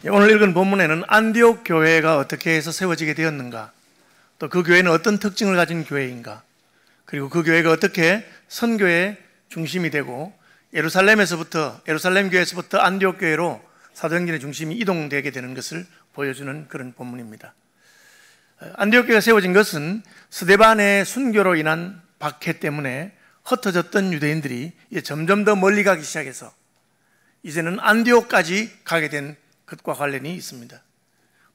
오늘 읽은 본문에는 안디옥 교회가 어떻게 해서 세워지게 되었는가, 또 그 교회는 어떤 특징을 가진 교회인가, 그리고 그 교회가 어떻게 선교의 중심이 되고 예루살렘 교회에서부터 안디옥 교회로 사도행전의 중심이 이동되게 되는 것을 보여주는 그런 본문입니다. 안디옥 교회가 세워진 것은 스데반의 순교로 인한 박해 때문에 흩어졌던 유대인들이 이제 점점 더 멀리 가기 시작해서 이제는 안디옥까지 가게 된 것과 관련이 있습니다.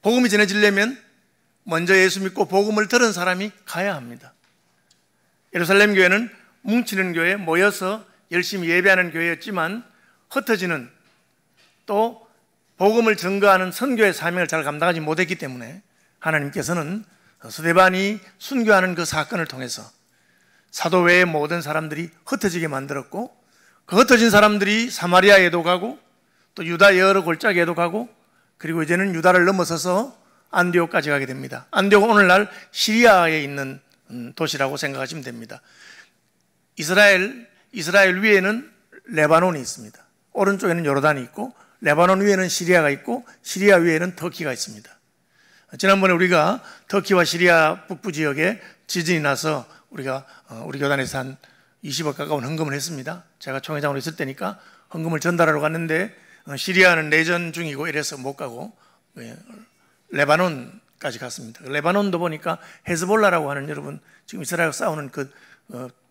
복음이 전해지려면 먼저 예수 믿고 복음을 들은 사람이 가야 합니다. 예루살렘 교회는 뭉치는 교회, 모여서 열심히 예배하는 교회였지만 흩어지는, 또 복음을 증거하는 선교의 사명을 잘 감당하지 못했기 때문에 하나님께서는 스데반이 순교하는 그 사건을 통해서 사도 외의 모든 사람들이 흩어지게 만들었고, 그 흩어진 사람들이 사마리아에도 가고 또 유다 여러 골짜기에도 가고, 그리고 이제는 유다를 넘어서서 안디옥까지 가게 됩니다. 안디옥은 오늘날 시리아에 있는 도시라고 생각하시면 됩니다. 이스라엘 위에는 레바논이 있습니다. 오른쪽에는 요르단이 있고, 레바논 위에는 시리아가 있고, 시리아 위에는 터키가 있습니다. 지난번에 우리가 터키와 시리아 북부 지역에 지진이 나서 우리가 우리 교단에서 한 20억 가까운 헌금을 했습니다. 제가 총회장으로 있을 때니까 헌금을 전달하러 갔는데 시리아는 내전 중이고 이래서 못 가고 레바논까지 갔습니다. 레바논도 보니까 헤즈볼라라고 하는, 여러분 지금 이스라엘과 싸우는 그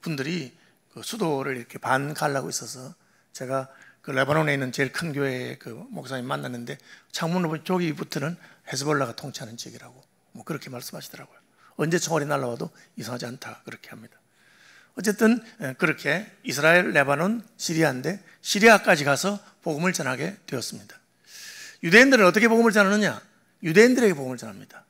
분들이 그 수도를 이렇게 반갈라고 있어서 제가 그 레바논에 있는 제일 큰 교회의 그 목사님 만났는데 창문으로 보면 저기부터는 헤즈볼라가 통치하는 지역이라고 뭐 그렇게 말씀하시더라고요. 언제 총알이 날라와도 이상하지 않다 그렇게 합니다. 어쨌든 그렇게 이스라엘, 레바논, 시리아인데 시리아까지 가서 복음을 전하게 되었습니다. 유대인들은 어떻게 복음을 전하느냐? 유대인들에게 복음을 전합니다.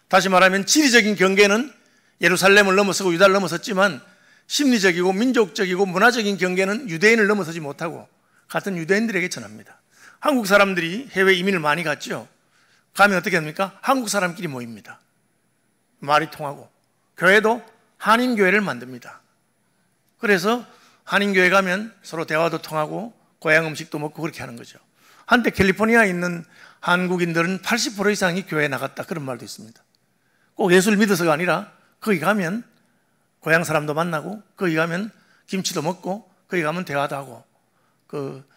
다시 말하면 지리적인 경계는 예루살렘을 넘어서고 유다를 넘어섰지만 심리적이고 민족적이고 문화적인 경계는 유대인을 넘어서지 못하고 같은 유대인들에게 전합니다. 한국 사람들이 해외 이민을 많이 갔죠. 가면 어떻게 합니까? 한국 사람끼리 모입니다. 말이 통하고 교회도 한인교회를 만듭니다. 그래서 한인교회 가면 서로 대화도 통하고 고향 음식도 먹고 그렇게 하는 거죠. 한때 캘리포니아에 있는 한국인들은 80% 이상이 교회에 나갔다 그런 말도 있습니다. 꼭 예수를 믿어서가 아니라 거기 가면 고향 사람도 만나고 거기 가면 김치도 먹고 거기 가면 대화도 하고 그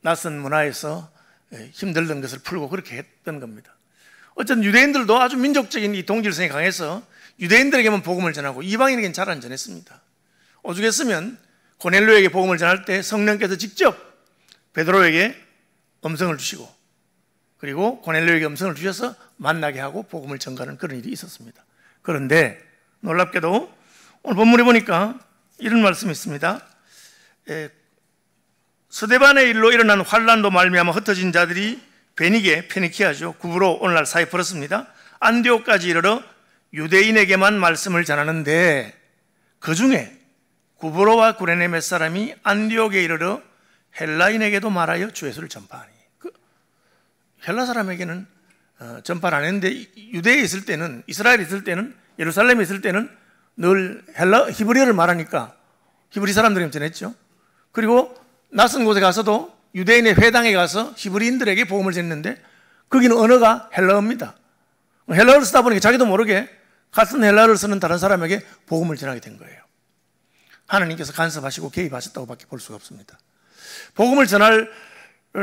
낯선 문화에서 힘들던 것을 풀고 그렇게 했던 겁니다. 어쨌든 유대인들도 아주 민족적인 이 동질성이 강해서 유대인들에게만 복음을 전하고 이방인에게는 잘 안 전했습니다. 오죽했으면 고넬료에게 복음을 전할 때 성령께서 직접 베드로에게 음성을 주시고 그리고 고넬료에게 음성을 주셔서 만나게 하고 복음을 전가하는 그런 일이 있었습니다. 그런데 놀랍게도 오늘 본문에 보니까 이런 말씀이 있습니다. 스데반의 일로 일어난 환란도 말미암아 흩어진 자들이 페니키아죠. 구브로 오늘날 사이프러스입니다. 안디옥까지 이르러 유대인에게만 말씀을 전하는데 그 중에 구브로와 구레네 몇 사람이 안디옥에 이르러 헬라인에게도 말하여 주 예수를 전파하니. 헬라 사람에게는 전파를 안 했는데 유대에 있을 때는, 이스라엘에 있을 때는, 예루살렘에 있을 때는 늘 히브리어를 말하니까 히브리 사람들에게 전했죠. 그리고 낯선 곳에 가서도 유대인의 회당에 가서 히브리인들에게 복음을 전했는데 거기는 언어가 헬라어입니다. 헬라어를 쓰다 보니까 자기도 모르게 같은 헬라어를 쓰는 다른 사람에게 복음을 전하게 된 거예요. 하나님께서 간섭하시고 개입하셨다고 밖에 볼 수가 없습니다. 복음을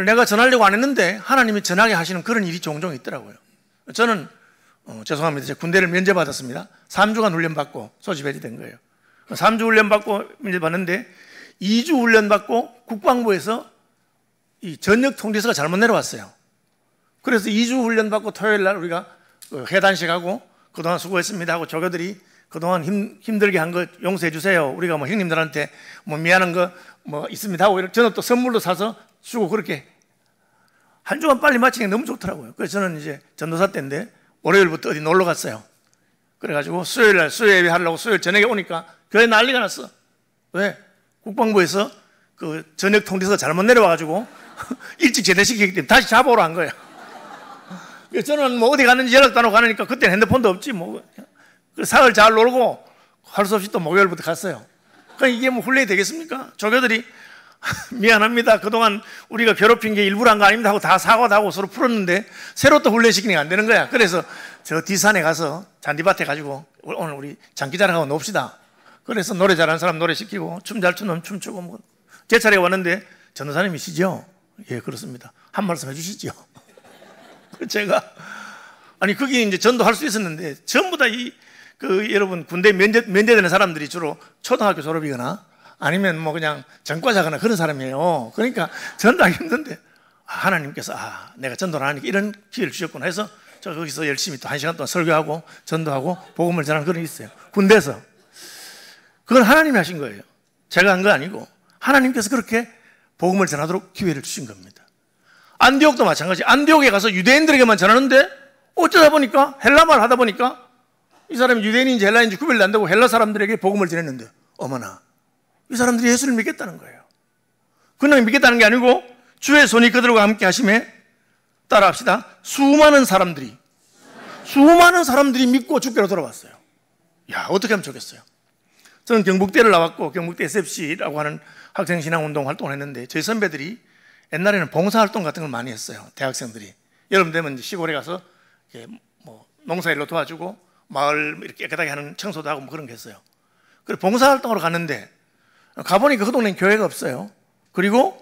내가 전하려고 안 했는데 하나님이 전하게 하시는 그런 일이 종종 있더라고요. 저는 죄송합니다. 제가 군대를 면제받았습니다. 3주간 훈련받고 소집이 된 거예요. 3주 훈련받고 면제받는데 2주 훈련받고 국방부에서 이 전역 통지서가 잘못 내려왔어요. 그래서 2주 훈련받고 토요일 날 우리가 회단식하고 그동안 수고했습니다 하고 조교들이 그동안 힘들게 한 거 용서해 주세요. 우리가 뭐 형님들한테 뭐 미안한 거 뭐 있습니다 하고 저는 또 선물도 사서 주고 그렇게 한 주간 빨리 마치는 게 너무 좋더라고요. 그래서 저는 이제 전도사 때인데 월요일부터 어디 놀러 갔어요. 그래가지고 수요일 날 수요 예배 하려고 수요일 저녁에 오니까 교회 난리가 났어. 왜? 국방부에서 그 전역 통지서가 잘못 내려와가지고 일찍 제대시키기 때문에 다시 잡아오라 한 거예요. 그래서 저는 뭐 어디 갔는지 연락도 안 하고 가니까 그때는 핸드폰도 없지 뭐. 사흘 잘 놀고 할 수 없이 또 목요일부터 갔어요. 그러니까 이게 뭐 훈련이 되겠습니까? 조교들이 미안합니다. 그동안 우리가 괴롭힌 게 일부러 한 거 아닙니다 하고 다 사과도 하고 서로 풀었는데 새로 또 훈련시키니까 안 되는 거야. 그래서 저 뒷산에 가서 잔디밭에 가지고 오늘 우리 장기자랑하고 놉시다. 그래서 노래 잘하는 사람 노래 시키고 춤 잘 추는 춤추고 뭐. 제 차례가 왔는데 전도사님이시죠? 예, 그렇습니다. 한 말씀 해주시죠. 제가 아니 거기 이제 전도할 수 있었는데 전부 다 여러분 군대 면제되는 사람들이 주로 초등학교 졸업이거나 아니면 뭐 그냥 전과자거나 그런 사람이에요. 그러니까 전도하기 힘든데 하나님께서 내가 전도를 하니까 이런 기회를 주셨구나 해서 저 거기서 열심히 또 1시간 동안 설교하고 전도하고 복음을 전하는 그런 게 있어요. 군대에서. 그건 하나님이 하신 거예요. 제가 한 거 아니고 하나님께서 그렇게 복음을 전하도록 기회를 주신 겁니다. 안디옥도 마찬가지. 안디옥에 가서 유대인들에게만 전하는데 어쩌다 보니까 헬라말 하다 보니까 이 사람이 유대인인지 헬라인지 구별이 안 되고 헬라 사람들에게 복음을 전했는데 어머나 이 사람들이 예수를 믿겠다는 거예요. 그냥 믿겠다는 게 아니고 주의 손이 그들과 함께 하심에 따라합시다. 수많은 사람들이 믿고 주께로 돌아왔어요. 야, 어떻게 하면 좋겠어요. 저는 경북대를 나왔고 경북대 SFC라고 하는 학생신앙운동 활동을 했는데 저희 선배들이 옛날에는 봉사활동 같은 걸 많이 했어요. 대학생들이. 여름 되면 이제 시골에 가서 뭐 농사일로 도와주고 마을 이렇게 깨끗하게 하는 청소도 하고 뭐 그런 게 했어요. 그래서 봉사활동으로 갔는데 가보니까 그 동네엔 교회가 없어요. 그리고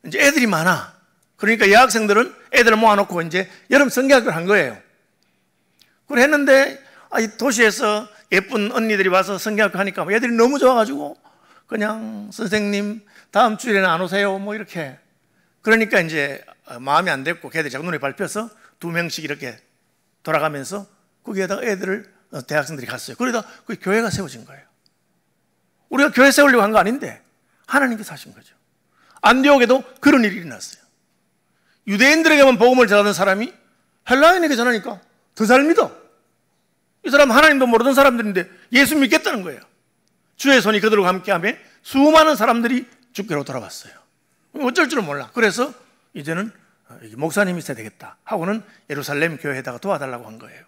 이제 애들이 많아. 그러니까 여학생들은 애들을 모아놓고 이제 여름 성경학교를 한 거예요. 그걸 했는데 이 도시에서 예쁜 언니들이 와서 성경학교 하니까 애들이 너무 좋아가지고 그냥 선생님 다음 주일에는 안 오세요 뭐 이렇게. 그러니까 이제 마음이 안 됐고 걔들이 자꾸 눈에 밟혀서 2명씩 이렇게 돌아가면서 거기에다가 애들을 대학생들이 갔어요. 그러다 그 교회가 세워진 거예요. 우리가 교회 세우려고 한 거 아닌데 하나님께서 하신 거죠. 안디옥에도 그런 일이 일어났어요. 유대인들에게만 복음을 전하던 사람이 헬라인에게 전하니까 더 잘 믿어. 이 사람 하나님도 모르던 사람들인데 예수 믿겠다는 거예요. 주의 손이 그들과 함께하며 수많은 사람들이 주께로 돌아왔어요. 어쩔 줄은 몰라. 그래서 이제는 목사님이 있어야 되겠다 하고는 예루살렘 교회에다가 도와달라고 한 거예요.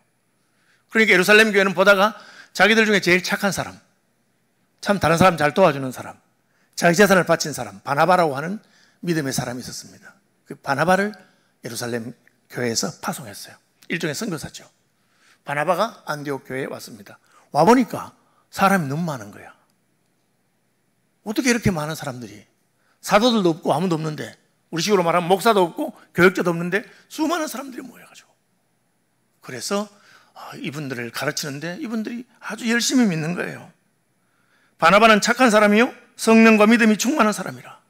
그러니까 예루살렘 교회는 보다가 자기들 중에 제일 착한 사람, 참 다른 사람 잘 도와주는 사람, 자기 재산을 바친 사람, 바나바라고 하는 믿음의 사람이 있었습니다. 그 바나바를 예루살렘 교회에서 파송했어요. 일종의 선교사죠. 바나바가 안디옥 교회에 왔습니다. 와보니까 사람이 너무 많은 거야. 어떻게 이렇게 많은 사람들이, 사도들도 없고 아무도 없는데, 우리 식으로 말하면 목사도 없고 교역자도 없는데 수많은 사람들이 모여가지고, 그래서 이분들을 가르치는데 이분들이 아주 열심히 믿는 거예요. 바나바는 착한 사람이요 성령과 믿음이 충만한 사람이라.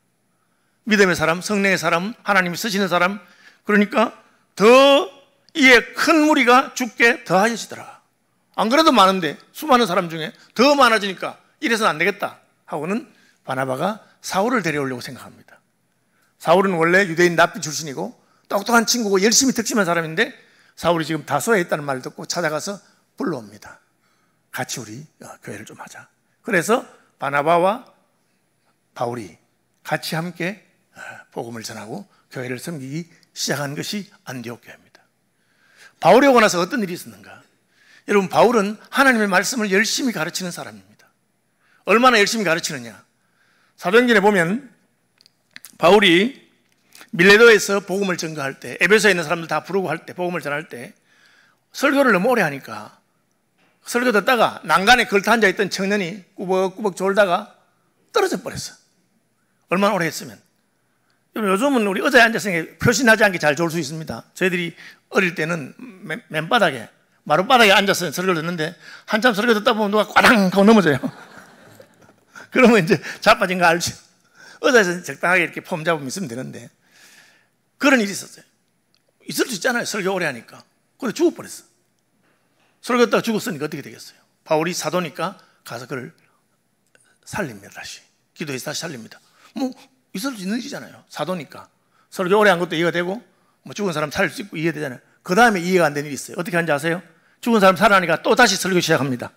믿음의 사람, 성령의 사람, 하나님이 쓰시는 사람, 그러니까 더 이에 큰 무리가 죽게 더하여지더라. 안 그래도 많은데 수많은 사람 중에 더 많아지니까 이래서는 안 되겠다 하고는 바나바가 사울을 데려오려고 생각합니다. 사울은 원래 유대인 납비 출신이고 똑똑한 친구고 열심히 득심한 사람인데 사울이 지금 다소에 있다는 말을 듣고 찾아가서 불러옵니다. 같이 우리 교회를 좀 하자. 그래서 바나바와 바울이 같이 함께 복음을 전하고 교회를 섬기기 시작한 것이 안디옥 교회입니다. 바울이 오고 나서 어떤 일이 있었는가? 여러분, 바울은 하나님의 말씀을 열심히 가르치는 사람입니다. 얼마나 열심히 가르치느냐? 사도행전에 보면 바울이 밀레도에서 복음을 전가할 때, 에베소에 있는 사람들 다 부르고 할 때, 복음을 전할 때 설교를 너무 오래 하니까 설교 듣다가 난간에 걸터 앉아있던 청년이 꾸벅꾸벅 졸다가 떨어져 버렸어. 얼마나 오래 했으면. 요즘은 우리 의자에 앉아서 표시나지 않게 잘 졸 수 있습니다. 저희들이 어릴 때는 맨바닥에, 마룻바닥에 앉아서 설교를 듣는데 한참 설교 듣다 보면 누가 꽈당 하고 넘어져요. 그러면 이제 자빠진 거 알죠? 의자에서 적당하게 이렇게 폼 잡으면 있으면 되는데 그런 일이 있었어요. 있을 수 있잖아요. 설교 오래 하니까. 그래 죽어버렸어. 설교했다가 죽었으니까 어떻게 되겠어요? 바울이 사도니까 가서 그를 살립니다. 다시 기도해서 다시 살립니다. 뭐 있을 수 있는 일이잖아요. 사도니까 설교 오래 한 것도 이해가 되고 뭐 죽은 사람 살릴 수 있고 이해되잖아요. 그 다음에 이해가 안 되는 일이 있어요. 어떻게 하는지 아세요? 죽은 사람 살아나니까 또 다시 설교 시작합니다.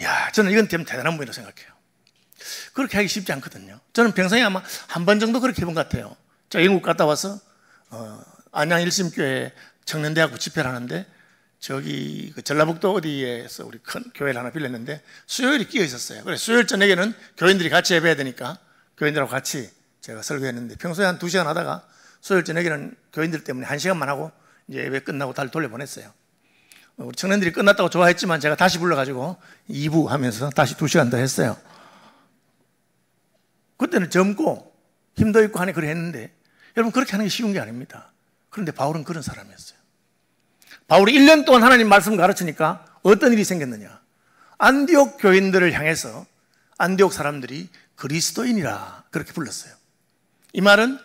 야, 저는 이건 좀 대단한 분이라고 생각해요. 그렇게 하기 쉽지 않거든요. 저는 평생에 아마 한 번 정도 그렇게 해본 것 같아요. 제가 영국 갔다 와서 안양 일심교회 청년대학교 집회를 하는데 저기 그 전라북도 어디에서 우리 큰 교회를 하나 빌렸는데 수요일이 끼어 있었어요. 그래서 수요일 저녁에는 교인들이 같이 예배해야 되니까 교인들하고 같이 제가 설교했는데 평소에 한 2시간 하다가 수요일 저녁에는 교인들 때문에 1시간만 하고 이제 예배 끝나고 다시 돌려보냈어요. 우리 청년들이 끝났다고 좋아했지만 제가 다시 불러가지고 2부 하면서 다시 2시간 더 했어요. 그때는 젊고 힘도 있고 하니 그래 했는데 여러분 그렇게 하는 게 쉬운 게 아닙니다. 그런데 바울은 그런 사람이었어요. 바울이 1년 동안 하나님 말씀을 가르치니까 어떤 일이 생겼느냐. 안디옥 교인들을 향해서 안디옥 사람들이 그리스도인이라 그렇게 불렀어요. 이 말은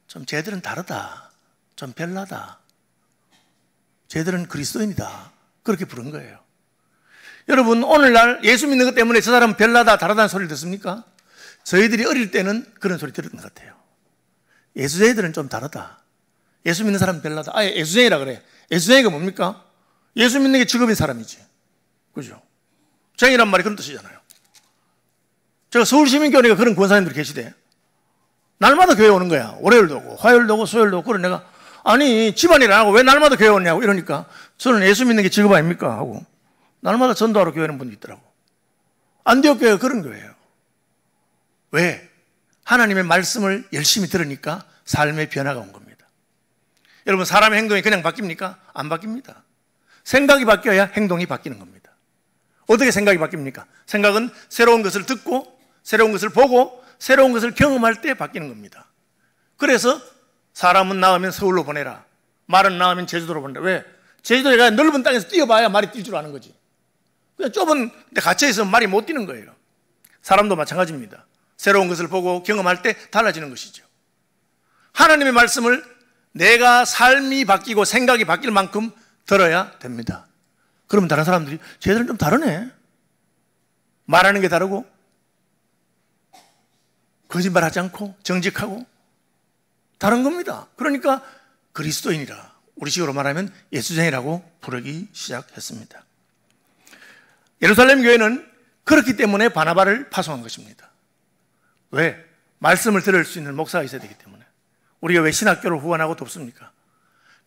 좀 쟤들은 다르다, 좀 별나다, 쟤들은 그리스도인이다 그렇게 부른 거예요. 여러분 오늘날 예수 믿는 것 때문에 저 사람은 별나다 다르다는 소리를 듣습니까? 저희들이 어릴 때는 그런 소리 들었던 것 같아요. 예수쟁이들은 좀 다르다, 예수 믿는 사람은 별나다. 아예 예수쟁이라 그래. 예수쟁이가 뭡니까? 예수 믿는 게 직업인 사람이지, 그죠? 쟁이란 말이 그런 뜻이잖아요. 제가 서울시민교회가 그런 권사님들이 계시대. 날마다 교회 오는 거야. 월요일도 오고 화요일도 오고 수요일도 오고. 그래 내가 아니 집안일 안 하고 왜 날마다 교회 오냐고 이러니까 저는 예수 믿는 게 직업 아닙니까 하고 날마다 전도하러 교회 오는 분이 있더라고. 안디옥 교회가 그런 거예요. 왜? 하나님의 말씀을 열심히 들으니까 삶의 변화가 온 겁니다. 여러분 사람의 행동이 그냥 바뀝니까? 안 바뀝니다. 생각이 바뀌어야 행동이 바뀌는 겁니다. 어떻게 생각이 바뀝니까? 생각은 새로운 것을 듣고 새로운 것을 보고 새로운 것을 경험할 때 바뀌는 겁니다. 그래서 사람은 낳으면 서울로 보내라, 말은 낳으면 제주도로 보내라. 왜? 제주도에 가 넓은 땅에서 뛰어봐야 말이 뛸 줄 아는 거지. 그냥 좁은 데 갇혀 있으면 말이 못 뛰는 거예요. 사람도 마찬가지입니다. 새로운 것을 보고 경험할 때 달라지는 것이죠. 하나님의 말씀을 내가 삶이 바뀌고 생각이 바뀔 만큼 들어야 됩니다. 그러면 다른 사람들이 쟤들은 좀 다르네, 말하는 게 다르고 거짓말하지 않고 정직하고 다른 겁니다. 그러니까 그리스도인이라, 우리식으로 말하면 예수쟁이라고 부르기 시작했습니다. 예루살렘 교회는 그렇기 때문에 바나바를 파송한 것입니다. 왜? 말씀을 들을 수 있는 목사가 있어야 되기 때문에. 우리가 왜 신학교를 후원하고 돕습니까?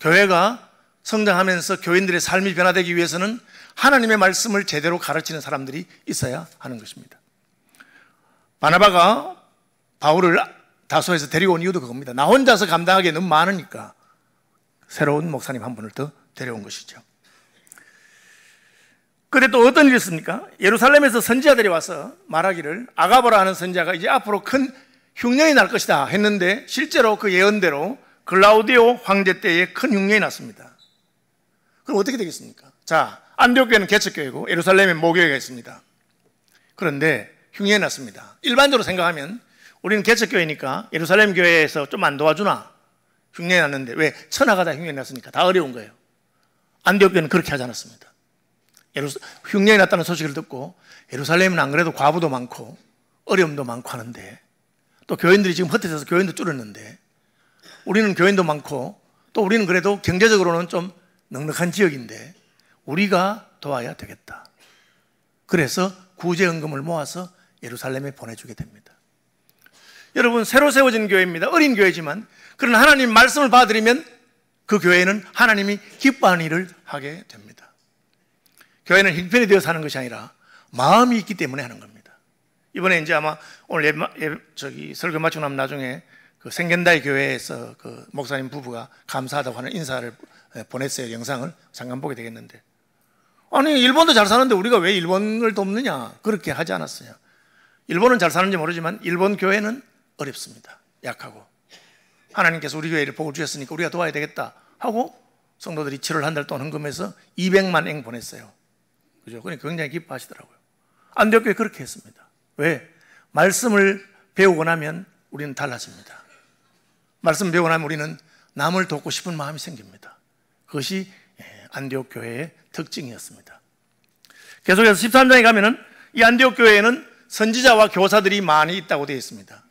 교회가 성장하면서 교인들의 삶이 변화되기 위해서는 하나님의 말씀을 제대로 가르치는 사람들이 있어야 하는 것입니다. 바나바가 바울을 다소에서 데리고 온 이유도 그겁니다. 나 혼자서 감당하기에 너무 많으니까 새로운 목사님 한 분을 더 데려온 것이죠. 그런데 또 어떤 일이 있습니까? 예루살렘에서 선지자들이 와서 말하기를 아가보라 하는 선지자가 이제 앞으로 큰 흉년이 날 것이다 했는데 실제로 그 예언대로 글라우디오 황제 때에 큰 흉년이 났습니다. 그럼 어떻게 되겠습니까? 자, 안디옥 교회는 개척교회고 예루살렘에 모교회가 있습니다. 그런데 흉년이 났습니다. 일반적으로 생각하면 우리는 개척교회니까 예루살렘 교회에서 좀 안 도와주나? 흉년이 났는데 왜? 천하가 다 흉년이 났으니까 다 어려운 거예요. 안디옥 교회는 그렇게 하지 않았습니다. 흉년이 났다는 소식을 듣고 예루살렘은 안 그래도 과부도 많고 어려움도 많고 하는데 또 교인들이 지금 흩어져서 교인도 줄었는데 우리는 교인도 많고 또 우리는 그래도 경제적으로는 좀 넉넉한 지역인데 우리가 도와야 되겠다. 그래서 구제헌금을 모아서 예루살렘에 보내주게 됩니다. 여러분 새로 세워진 교회입니다. 어린 교회지만 그러나 하나님 말씀을 받아들이면 그 교회는 하나님이 기뻐하는 일을 하게 됩니다. 교회는 형편이 되어 사는 것이 아니라 마음이 있기 때문에 하는 겁니다. 이번에 이제 아마 오늘 설교 마치고 나면 나중에 그 생겐다이 교회에서 그 목사님 부부가 감사하다고 하는 인사를 보냈어요. 영상을 잠깐 보게 되겠는데 아니 일본도 잘 사는데 우리가 왜 일본을 돕느냐 그렇게 하지 않았어요. 일본은 잘 사는지 모르지만 일본 교회는 어렵습니다. 약하고 하나님께서 우리 교회를 복을 주셨으니까 우리가 도와야 되겠다 하고 성도들이 7월 한 달 동안 헌금해서 200만 엔 보냈어요. 그죠? 그러니까 굉장히 기뻐하시더라고요. 안디옥 교회 그렇게 했습니다. 왜? 말씀을 배우고 나면 우리는 달라집니다. 말씀 배우고 나면 우리는 남을 돕고 싶은 마음이 생깁니다. 그것이 안디옥 교회의 특징이었습니다. 계속해서 13장에 가면은 이 안디옥 교회에는 선지자와 교사들이 많이 있다고 되어 있습니다.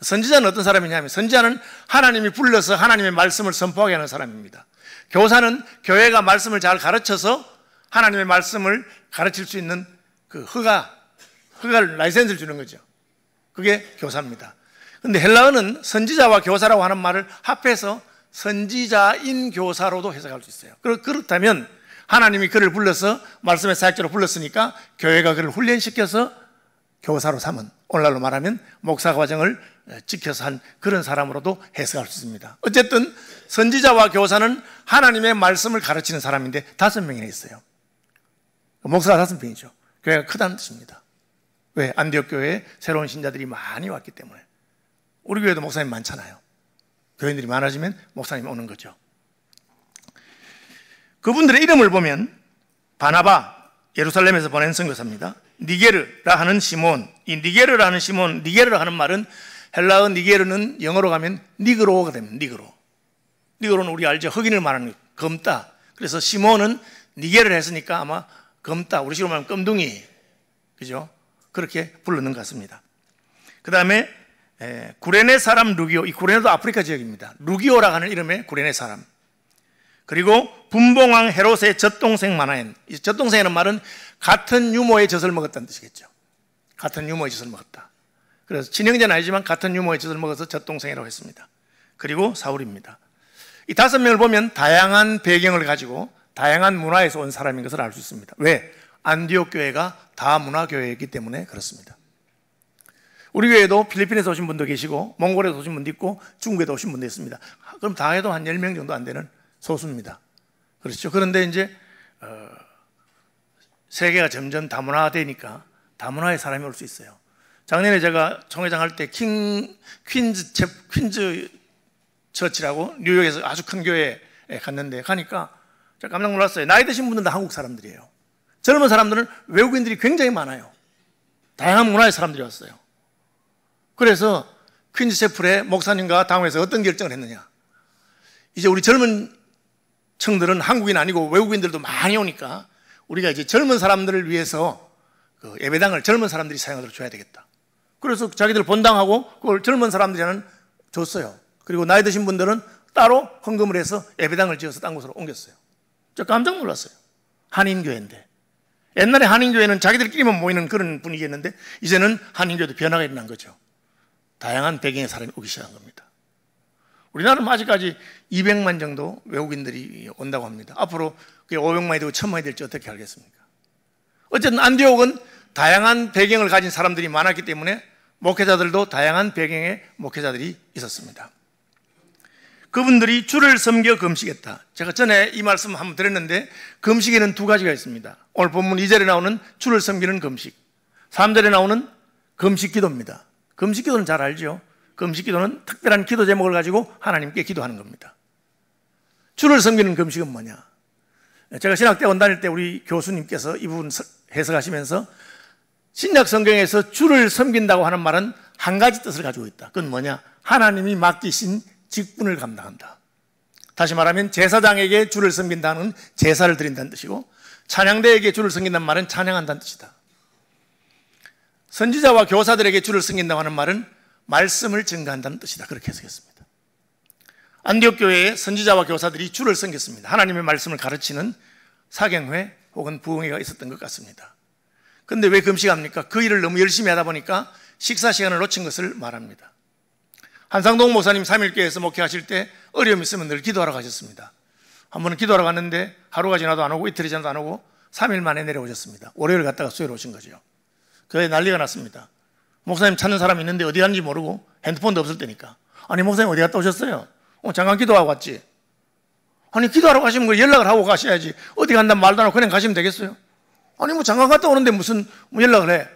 선지자는 어떤 사람이냐면 선지자는 하나님이 불러서 하나님의 말씀을 선포하게 하는 사람입니다. 교사는 교회가 말씀을 잘 가르쳐서 하나님의 말씀을 가르칠 수 있는 그 허가를 라이센스를 주는 거죠. 그게 교사입니다. 그런데 헬라어는 선지자와 교사라고 하는 말을 합해서 선지자인 교사로도 해석할 수 있어요. 그렇다면 하나님이 그를 불러서 말씀의 사역자로 불렀으니까 교회가 그를 훈련시켜서 교사로 삼은, 오늘날로 말하면 목사 과정을 지켜서 한 그런 사람으로도 해석할 수 있습니다. 어쨌든 선지자와 교사는 하나님의 말씀을 가르치는 사람인데 5명이나 있어요. 목사가 5명이죠. 교회가 크다는 뜻입니다. 왜? 안디옥 교회에 새로운 신자들이 많이 왔기 때문에. 우리 교회도 목사님 많잖아요. 교인들이 많아지면 목사님이 오는 거죠. 그분들의 이름을 보면 바나바, 예루살렘에서 보낸 선교사입니다. 니게르라 하는 시몬, 이 니게르라는 시몬, 니게르라 하는 말은 헬라어 니게르는 영어로 가면 니그로가 됩니다. 니그로는 우리 알죠? 흑인을 말하는 검다. 그래서 시몬은 니게르를 했으니까 아마 검다, 우리 식으로 말하면 껌둥이, 그죠? 그렇게 부르는 것 같습니다. 그 다음에 구레네 사람 루기오, 이 구레네도 아프리카 지역입니다. 루기오라고 하는 이름의 구레네 사람. 그리고 분봉왕 헤롯의 젖동생 마나엔, 이 젖동생이라는 말은 같은 유모의 젖을 먹었다는 뜻이겠죠. 같은 유모의 젖을 먹었다. 그래서 친형제는 아니지만 같은 유모의 젖을 먹어서 젖동생이라고 했습니다. 그리고 사울입니다. 이 5명을 보면 다양한 배경을 가지고 다양한 문화에서 온 사람인 것을 알 수 있습니다. 왜? 안디옥 교회가 다문화 교회이기 때문에 그렇습니다. 우리 교회도 필리핀에서 오신 분도 계시고 몽골에서 오신 분도 있고 중국에서 오신 분도 있습니다. 그럼 다 해도 한 10명 정도 안 되는 소수입니다. 그렇죠. 그런데 이제 세계가 점점 다문화되니까 다문화의 사람이 올 수 있어요. 작년에 제가 총회장 할 때 퀸즈 처치라고 뉴욕에서 아주 큰 교회에 갔는데 가니까 제가 깜짝 놀랐어요. 나이 드신 분들도 한국 사람들이에요. 젊은 사람들은 외국인들이 굉장히 많아요. 다양한 문화의 사람들이 왔어요. 그래서 퀸즈 채플의 목사님과 당회에서 어떤 결정을 했느냐. 이제 우리 젊은 층들은 한국인 아니고 외국인들도 많이 오니까 우리가 이제 젊은 사람들을 위해서 그 예배당을 젊은 사람들이 사용하도록 줘야 되겠다. 그래서 자기들 본당하고 그걸 젊은 들한테는 줬어요. 그리고 나이 드신 분들은 따로 헌금을 해서 예배당을 지어서 딴 곳으로 옮겼어요. 저 깜짝 놀랐어요. 한인교회인데. 옛날에 한인교회는 자기들끼리만 모이는 그런 분위기였는데 이제는 한인교회도 변화가 일어난 거죠. 다양한 배경의 사람이 오기 시작한 겁니다. 우리나라는 아직까지 200만 정도 외국인들이 온다고 합니다. 앞으로 500만이 되고 1000만이 될지 어떻게 알겠습니까? 어쨌든 안디옥은 다양한 배경을 가진 사람들이 많았기 때문에 목회자들도 다양한 배경의 목회자들이 있었습니다. 그분들이 주를 섬겨 금식했다. 제가 전에 이 말씀 한번 드렸는데 금식에는 2가지가 있습니다. 오늘 본문 2절에 나오는 주를 섬기는 금식, 3절에 나오는 금식 기도입니다. 금식 기도는 잘 알죠? 금식 기도는 특별한 기도 제목을 가지고 하나님께 기도하는 겁니다. 주를 섬기는 금식은 뭐냐? 제가 신학대원 다닐 때 우리 교수님께서 이 부분 해석하시면서 신약 성경에서 주를 섬긴다고 하는 말은 한 가지 뜻을 가지고 있다. 그건 뭐냐? 하나님이 맡기신 직분을 감당한다. 다시 말하면 제사장에게 주를 섬긴다는 제사를 드린다는 뜻이고 찬양대에게 주를 섬긴다는 말은 찬양한다는 뜻이다. 선지자와 교사들에게 주를 섬긴다고 하는 말은 말씀을 증거한다는 뜻이다. 그렇게 해석했습니다. 안디옥 교회의 선지자와 교사들이 주를 섬겼습니다. 하나님의 말씀을 가르치는 사경회 혹은 부흥회가 있었던 것 같습니다. 그런데 왜 금식합니까? 그 일을 너무 열심히 하다 보니까 식사 시간을 놓친 것을 말합니다. 한상동 목사님 3일교회에서 목회하실 때 어려움이 있으면 늘 기도하러 가셨습니다. 한 번은 기도하러 갔는데 하루가 지나도 안 오고 이틀이 지나도 안 오고 3일 만에 내려오셨습니다. 월요일 갔다가 수요일 오신 거죠. 교회에 난리가 났습니다. 목사님 찾는 사람이 있는데 어디 갔는지 모르고 핸드폰도 없을 때니까. 아니 목사님 어디 갔다 오셨어요? 잠깐 기도하고 왔지. 아니 기도하러 가시면 그 연락을 하고 가셔야지. 어디 간다는 말도 안 하고 그냥 가시면 되겠어요? 아니 뭐 잠깐 갔다 오는데 무슨 연락을 해.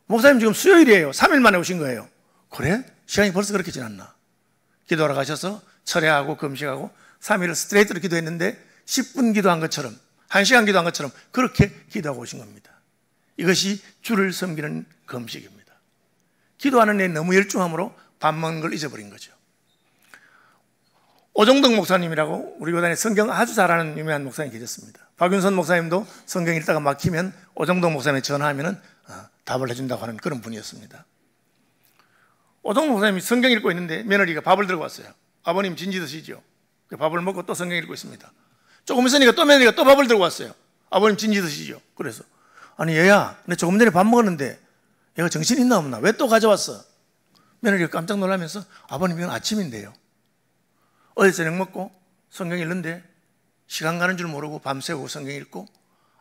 목사님 지금 수요일이에요. 3일 만에 오신 거예요. 그래? 시간이 벌써 그렇게 지났나? 기도하러 가셔서 철회하고 금식하고 3일을 스트레이트로 기도했는데 10분 기도한 것처럼 1시간 기도한 것처럼 그렇게 기도하고 오신 겁니다. 이것이 주를 섬기는 금식입니다. 기도하는 데 너무 열중함으로 밥 먹는 걸 잊어버린 거죠. 오정덕 목사님이라고 우리 교단에 성경 아주 잘하는 유명한 목사님이 계셨습니다. 박윤선 목사님도 성경 읽다가 막히면 오정덕 목사님에 전화하면 답을 해준다고 하는 그런 분이었습니다. 오정덕 목사님이 성경 읽고 있는데 며느리가 밥을 들고 왔어요. 아버님 진지 드시죠. 밥을 먹고 또 성경 읽고 있습니다. 조금 있으니까 또 며느리가 또 밥을 들고 왔어요. 아버님 진지 드시죠. 그래서 아니 얘야 내 조금 전에 밥 먹었는데 얘가 정신 있나 없나? 왜 또 가져왔어? 며느리가 깜짝 놀라면서 아버님 이건 아침인데요. 어제 저녁 먹고 성경 읽는데 시간 가는 줄 모르고 밤새고 성경 읽고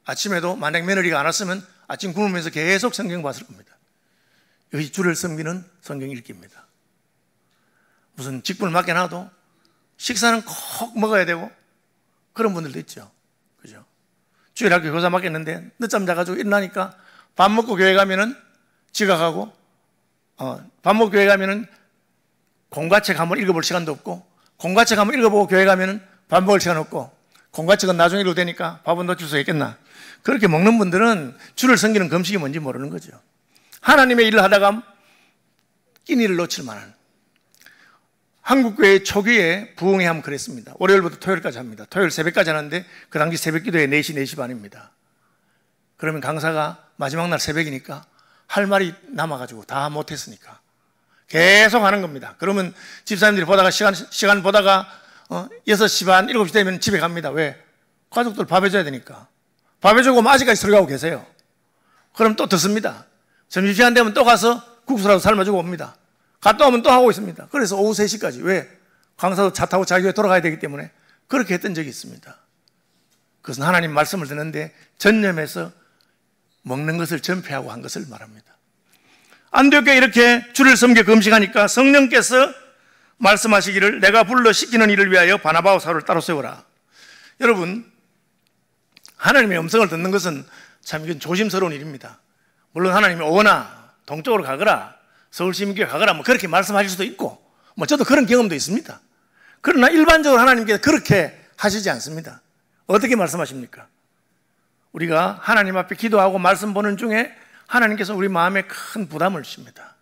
아침에도 만약 며느리가 안 왔으면 아침 굶으면서 계속 성경 봤을 겁니다. 이것이 주를 섬기는 성경 읽기입니다. 무슨 직분을 맡겨놔도 식사는 꼭 먹어야 되고 그런 분들도 있죠. 그죠? 주일학교 교사 맡겼는데 늦잠 자가지고 일어나니까 밥 먹고 교회 가면은 지각하고, 밥 먹고 교회 가면은 공과책 한번 읽어볼 시간도 없고, 공과책 한번 읽어보고 교회 가면은 밥 먹을 시간 없고, 공과책은 나중에 읽어도 되니까 밥은 놓칠 수 있겠나. 그렇게 먹는 분들은 주를 섬기는 금식이 뭔지 모르는 거죠. 하나님의 일을 하다가 끼니를 놓칠 만한. 한국교회 초기에 부흥회 하면 그랬습니다. 월요일부터 토요일까지 합니다. 토요일 새벽까지 하는데 그 당시 새벽 기도에 4시, 4시 반입니다. 그러면 강사가 마지막 날 새벽이니까 할 말이 남아가지고 다 못했으니까 계속 하는 겁니다. 그러면 집사님들이 보다가 시간 보다가 6시 반, 7시 되면 집에 갑니다. 왜? 가족들 밥 해줘야 되니까. 밥 해주고 아직까지 들어가고 계세요. 그럼 또 듣습니다. 점심시간 되면 또 가서 국수라도 삶아주고 옵니다. 갔다 오면 또 하고 있습니다. 그래서 오후 3시까지. 왜? 강사도 차 타고 자기 교회 돌아가야 되기 때문에 그렇게 했던 적이 있습니다. 그것은 하나님 말씀을 듣는데 전념해서 먹는 것을 전폐하고 한 것을 말합니다. 안디옥교회 이렇게 주를 섬겨 금식하니까 성령께서 말씀하시기를 내가 불러 시키는 일을 위하여 바나바와 사울을 따로 세워라. 여러분, 하나님의 음성을 듣는 것은 참 이건 조심스러운 일입니다. 물론 하나님이 오거나 동쪽으로 가거라, 서울시민교회 가거라 뭐 그렇게 말씀하실 수도 있고, 뭐 저도 그런 경험도 있습니다. 그러나 일반적으로 하나님께서 그렇게 하시지 않습니다. 어떻게 말씀하십니까? 우리가 하나님 앞에 기도하고 말씀 보는 중에 하나님께서 우리 마음에 큰 부담을 주십니다.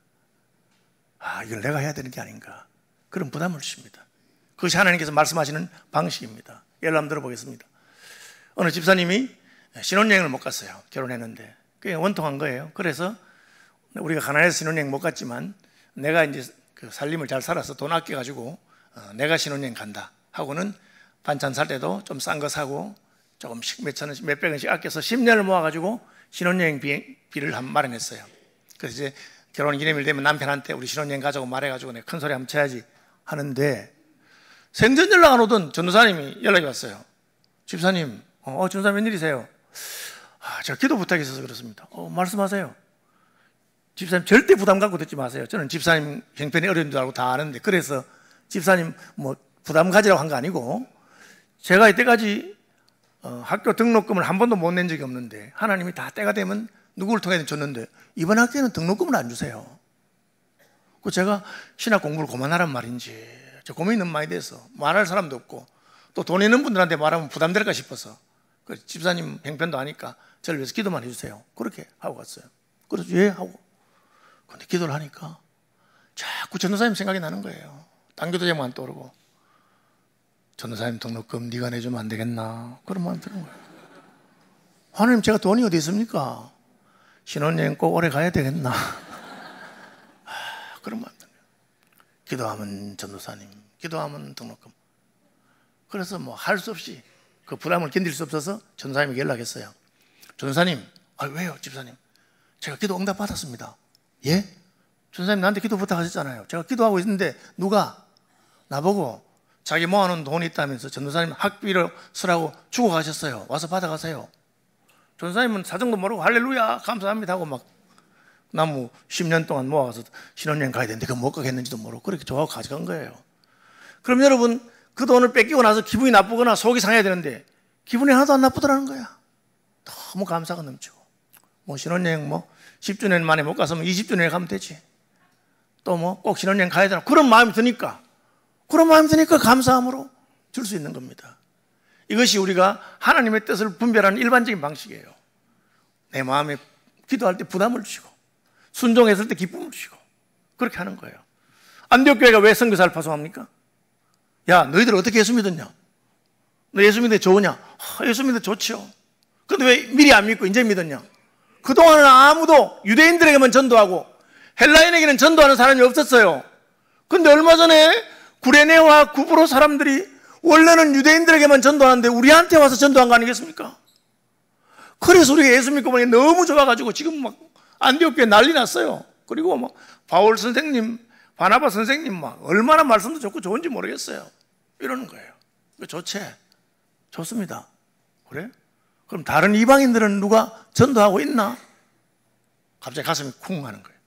이걸 내가 해야 되는 게 아닌가, 그런 부담을 주십니다. 그것이 하나님께서 말씀하시는 방식입니다. 예를 한번 들어보겠습니다. 어느 집사님이 신혼여행을 못 갔어요. 결혼했는데 그게 원통한 거예요. 그래서 우리가 가난해서 신혼여행 못 갔지만 내가 이제 그 살림을 잘 살아서 돈 아껴가지고 내가 신혼여행 간다 하고는 반찬 살 때도 좀 싼 거 사고 조금씩 몇천 원씩 몇백 원씩 아껴서 10년을 모아가지고 신혼여행 비를 한번 마련했어요. 그래서 이제 결혼 기념일 되면 남편한테 우리 신혼여행 가자고 말해가지고 내가 큰 소리 한번 쳐야지 하는데 생전 연락 안 오던 전도사님이 연락이 왔어요. 집사님, 전도사님 웬일이세요? 제가 기도 부탁이 있어서 그렇습니다. 말씀하세요. 집사님 절대 부담 갖고 듣지 마세요. 저는 집사님 형편이 어려운 줄 알고 다 아는데, 그래서 집사님 뭐 부담 가지라고 한 거 아니고, 제가 이때까지 학교 등록금을 한 번도 못 낸 적이 없는데 하나님이 다 때가 되면 누구를 통해 줬는데 이번 학기에는 등록금을 안 주세요. 그 제가 신학 공부를 그만하란 말인지 저 고민이 너무 많이 돼서 말할 사람도 없고 또 돈 있는 분들한테 말하면 부담될까 싶어서 집사님 형편도 아니까 저를 위해서 기도만 해주세요. 그렇게 하고 갔어요. 그래서 예 하고, 근데 기도를 하니까 자꾸 전도사님 생각이 나는 거예요. 딴 교도 제목 안 떠오르고, 전도사님 등록금 네가 내주면 안 되겠나, 그런 마음이 드는 거예요. 하나님, 제가 돈이 어디 있습니까? 신혼여행 꼭 오래 가야 되겠나. 그런 마음이 드는 거예요. 기도하면 전도사님, 기도하면 등록금. 그래서 뭐 할 수 없이 그 부담을 견딜 수 없어서 전도사님에게 연락했어요. 전도사님, 왜요 집사님? 제가 기도 응답 받았습니다. 예? 전도사님 나한테 기도 부탁하셨잖아요. 제가 기도하고 있는데 누가 나보고 자기 모아놓은 돈이 있다면서 전도사님 학비를 쓰라고 주고 가셨어요. 와서 받아가세요. 전도사님은 사정도 모르고 할렐루야 감사합니다 하고 막 나무 10년 동안 모아서 신혼여행 가야 되는데 그거 못 가겠는지도 모르고 그렇게 좋아하고 가져간 거예요. 그럼 여러분, 그 돈을 뺏기고 나서 기분이 나쁘거나 속이 상해야 되는데 기분이 하나도 안 나쁘더라는 거야. 너무 감사가 넘치고, 뭐 신혼여행 10주년 만에 못 갔으면 20주년에 가면 되지. 또 꼭 신혼여행 가야 되나, 그런 마음이 드니까 감사함으로 줄 수 있는 겁니다. 이것이 우리가 하나님의 뜻을 분별하는 일반적인 방식이에요. 내 마음에 기도할 때 부담을 주시고 순종했을 때 기쁨을 주시고 그렇게 하는 거예요. 안디옥 교회가 왜 선교사를 파송합니까? 야, 너희들 어떻게 예수 믿었냐? 너 예수 믿는 게 좋으냐? 예수 믿는 게 좋죠. 근데 왜 미리 안 믿고 이제 믿었냐? 그동안은 아무도 유대인들에게만 전도하고 헬라인에게는 전도하는 사람이 없었어요. 근데 얼마 전에 구레네와 구브로 사람들이 원래는 유대인들에게만 전도하는데 우리한테 와서 전도한 거 아니겠습니까? 그래서 우리가 예수 믿고 보니 너무 좋아가지고 지금 막 안디옥 교회 난리 났어요. 그리고 막 바울 선생님, 바나바 선생님 막 얼마나 말씀도 좋고 좋은지 모르겠어요. 이러는 거예요. 좋지? 좋습니다. 그래? 그럼 다른 이방인들은 누가 전도하고 있나? 갑자기 가슴이 쿵 하는 거예요.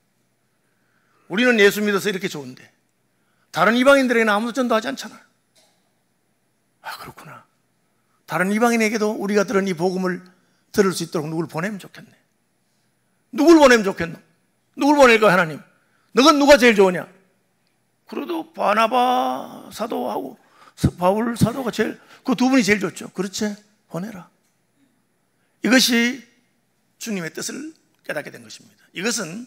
우리는 예수 믿어서 이렇게 좋은데 다른 이방인들에게는 아무도 전도하지 않잖아요. 아, 그렇구나. 다른 이방인에게도 우리가 들은 이 복음을 들을 수 있도록 누굴 보내면 좋겠네. 누굴 보내면 좋겠노? 누굴 보낼까, 하나님? 너건 누가 제일 좋으냐? 그래도 바나바 사도하고 바울 사도가 그 두 분이 제일 좋죠. 그렇지? 보내라. 이것이 주님의 뜻을 깨닫게 된 것입니다. 이것은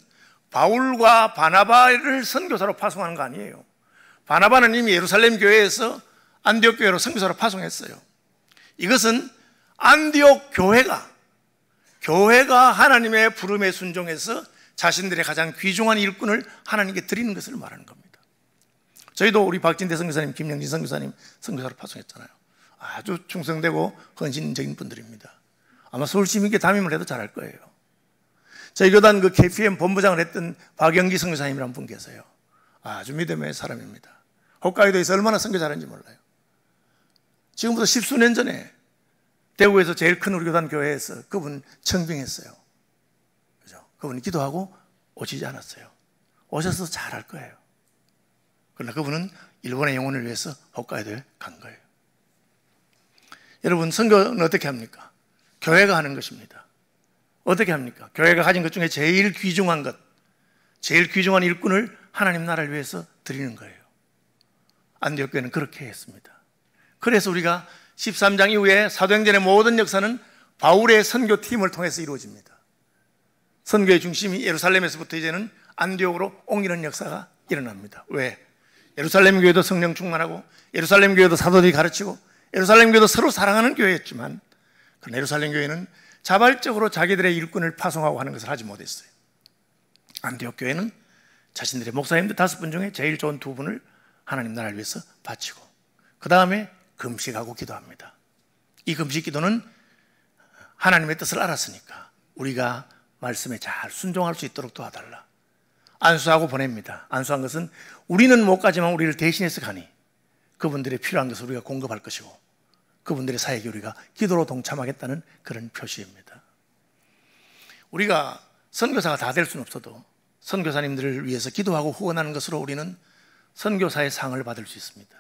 바울과 바나바를 선교사로 파송하는 거 아니에요. 바나바는 이미 예루살렘 교회에서 안디옥 교회로 선교사로 파송했어요. 이것은 안디옥 교회가 하나님의 부름에 순종해서 자신들의 가장 귀중한 일꾼을 하나님께 드리는 것을 말하는 겁니다. 저희도 우리 박진대 선교사님, 김영진 선교사님 선교사로 파송했잖아요. 아주 충성되고 헌신적인 분들입니다. 아마 서울시민께 담임을 해도 잘할 거예요. 저희 교단 그 KPM 본부장을 했던 박영기 선교사님이라는 분 계세요. 아주 믿음의 사람입니다. 홋카이도에서 얼마나 선교 잘하는지 몰라요. 지금부터 10수년 전에 대구에서 제일 큰 우리 교단 교회에서 그분 청빙했어요. 그죠? 그분이 기도하고 오시지 않았어요. 오셔서 잘할 거예요. 그러나 그분은 일본의 영혼을 위해서 홋카이도에 간 거예요. 여러분, 선교는 어떻게 합니까? 교회가 하는 것입니다. 어떻게 합니까? 교회가 가진 것 중에 제일 귀중한 것, 제일 귀중한 일꾼을 하나님 나라를 위해서 드리는 거예요. 안디옥 교회는 그렇게 했습니다. 그래서 우리가 13장 이후에 사도행전의 모든 역사는 바울의 선교팀을 통해서 이루어집니다. 선교의 중심이 예루살렘에서부터 이제는 안디옥으로 옮기는 역사가 일어납니다. 왜? 예루살렘 교회도 성령 충만하고 예루살렘 교회도 사도들이 가르치고 예루살렘 교회도 서로 사랑하는 교회였지만 그러나 예루살렘 교회는 자발적으로 자기들의 일꾼을 파송하고 하는 것을 하지 못했어요. 안디옥 교회는 자신들의 목사님들 5분 중에 제일 좋은 2분을 하나님 나라를 위해서 바치고 그 다음에 금식하고 기도합니다. 이 금식 기도는 하나님의 뜻을 알았으니까 우리가 말씀에 잘 순종할 수 있도록 도와달라. 안수하고 보냅니다. 안수한 것은 우리는 못 가지만 우리를 대신해서 가니 그분들의 필요한 것을 우리가 공급할 것이고 그분들의 사역에 우리가 기도로 동참하겠다는 그런 표시입니다. 우리가 선교사가 다 될 수는 없어도 선교사님들을 위해서 기도하고 후원하는 것으로 우리는 선교사의 상을 받을 수 있습니다.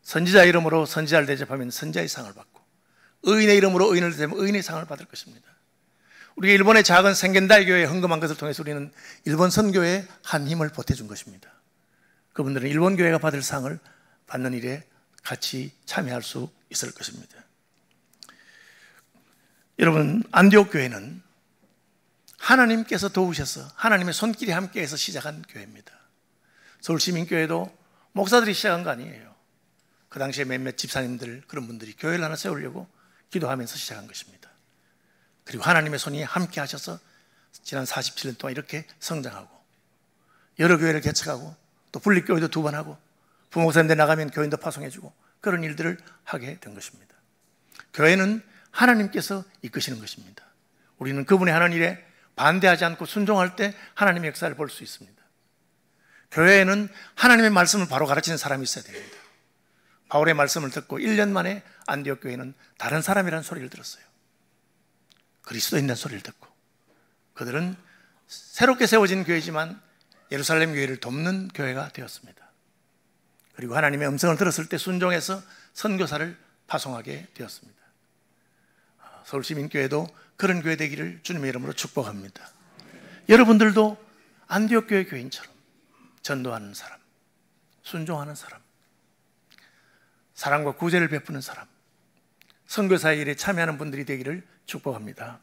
선지자 이름으로 선지자를 대접하면 선지자의 상을 받고 의인의 이름으로 의인을 대접하면 의인의 상을 받을 것입니다. 우리가 일본의 작은 생겐다이 교회에 헌금한 것을 통해서 우리는 일본 선교에 한 힘을 보태준 것입니다. 그분들은 일본 교회가 받을 상을 받는 일에 같이 참여할 수 있을 것입니다. 여러분, 안디옥 교회는 하나님께서 도우셔서 하나님의 손길이 함께해서 시작한 교회입니다. 서울시민교회도 목사들이 시작한 거 아니에요. 그 당시에 몇몇 집사님들 그런 분들이 교회를 하나 세우려고 기도하면서 시작한 것입니다. 그리고 하나님의 손이 함께 하셔서 지난 47년 동안 이렇게 성장하고 여러 교회를 개척하고 또 분립교회도 2번 하고 부목사님들 나가면 교인도 파송해주고 그런 일들을 하게 된 것입니다. 교회는 하나님께서 이끄시는 것입니다. 우리는 그분의 하는 일에 반대하지 않고 순종할 때 하나님의 역사를 볼 수 있습니다. 교회에는 하나님의 말씀을 바로 가르치는 사람이 있어야 됩니다. 바울의 말씀을 듣고 1년 만에 안디옥 교회는 다른 사람이라는 소리를 들었어요. 그리스도인이라는 소리를 듣고 그들은 새롭게 세워진 교회지만 예루살렘 교회를 돕는 교회가 되었습니다. 그리고 하나님의 음성을 들었을 때 순종해서 선교사를 파송하게 되었습니다. 서울시민교회도 그런 교회 되기를 주님의 이름으로 축복합니다. 여러분들도 안디옥 교회 교인처럼 전도하는 사람, 순종하는 사람, 사랑과 구제를 베푸는 사람, 선교사의 일에 참여하는 분들이 되기를 축복합니다.